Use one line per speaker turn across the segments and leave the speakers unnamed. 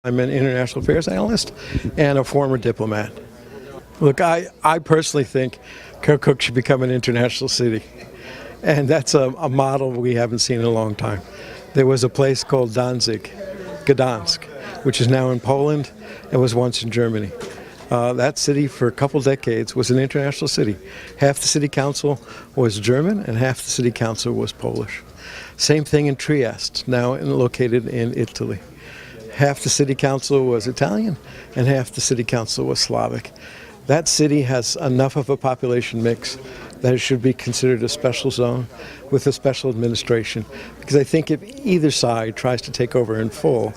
I'm an international affairs analyst and a former diplomat. Look, I personally think Kirkuk should become an international city. And that's a model we haven't seen in a long time. There was a place called Danzig, Gdansk, which is now in Poland and was once in Germany. That city for a couple decades was an international city. Half the city council was German and half the city council was Polish. Same thing in Trieste, now located in Italy. Half the city council was Italian and half the city council was Slavic. That city has enough of a population mix that it should be considered a special zone with a special administration. Because I think if either side tries to take over in full,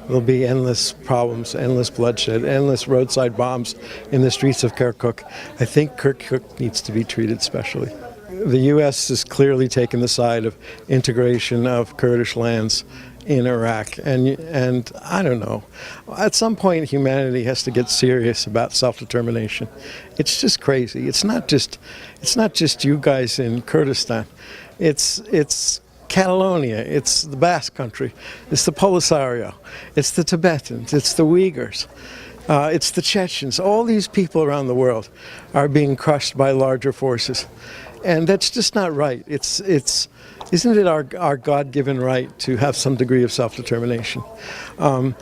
there'll be endless problems, endless bloodshed, endless roadside bombs in the streets of Kirkuk. I think Kirkuk needs to be treated specially. The U.S. has clearly taken the side of integration of Kurdish lands in Iraq, and I don't know. At some point, humanity has to get serious about self-determination. It's just crazy. It's not just you guys in Kurdistan. It's Catalonia. It's the Basque Country. It's the Polisario. It's the Tibetans. It's the Uyghurs. It's the Chechens. All these people around the world are being crushed by larger forces. And that's just not right. Isn't it our God-given right to have some degree of self-determination? And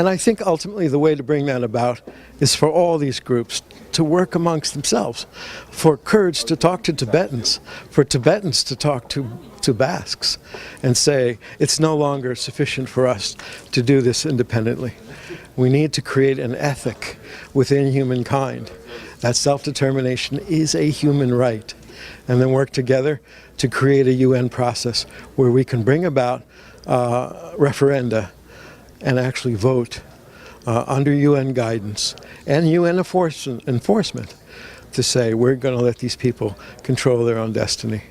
I think ultimately the way to bring that about is for all these groups to work amongst themselves, for Kurds to talk to Tibetans, for Tibetans to talk to Basques and say it's no longer sufficient for us to do this independently. We need to create an ethic within humankind that self-determination is a human right, and then work together to create a UN process where we can bring about referenda and actually vote under UN guidance and UN enforcement to say we're going to let these people control their own destiny.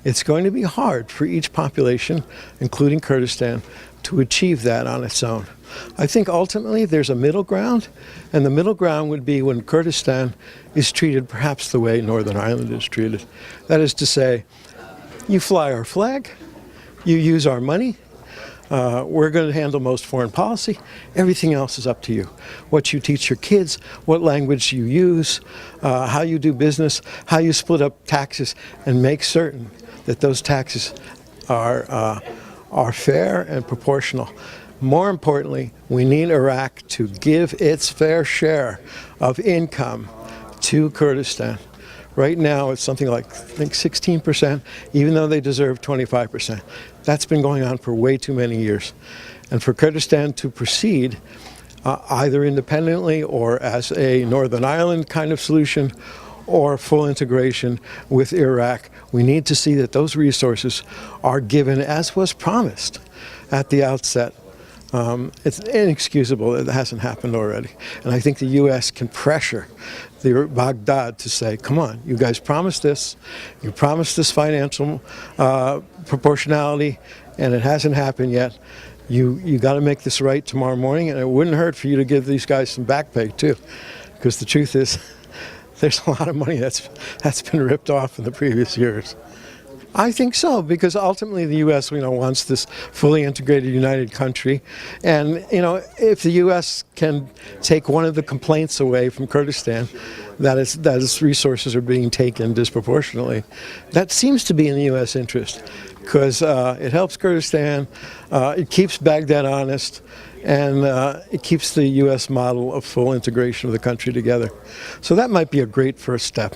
It's going to be hard for each population, including Kurdistan, to achieve that on its own. I think ultimately there's a middle ground, and the middle ground would be when Kurdistan is treated perhaps the way Northern Ireland is treated. That is to say, you fly our flag, you use our money, we're going to handle most foreign policy, everything else is up to you. What you teach your kids, what language you use, how you do business, how you split up taxes, and make certain that those taxes are fair and proportional. More importantly, we need Iraq to give its fair share of income to Kurdistan. Right now, it's something like, I think, 16%, even though they deserve 25%. That's been going on for way too many years. And for Kurdistan to proceed either independently or as a Northern Ireland kind of solution or full integration with Iraq, we need to see that those resources are given as was promised at the outset. It's inexcusable that it hasn't happened already. And I think the U.S. can pressure Baghdad to say, come on, you guys promised this, you promised this financial proportionality, and it hasn't happened yet. You got to make this right tomorrow morning, and it wouldn't hurt for you to give these guys some back pay too, because the truth is, there's a lot of money that's been ripped off in the previous years. I think so, because ultimately the U.S. wants this fully integrated united country, and if the U.S. can take one of the complaints away from Kurdistan, that its resources are being taken disproportionately, that seems to be in the U.S. interest, because it helps Kurdistan, it keeps Baghdad honest, and it keeps the U.S. model of full integration of the country together. So that might be a great first step.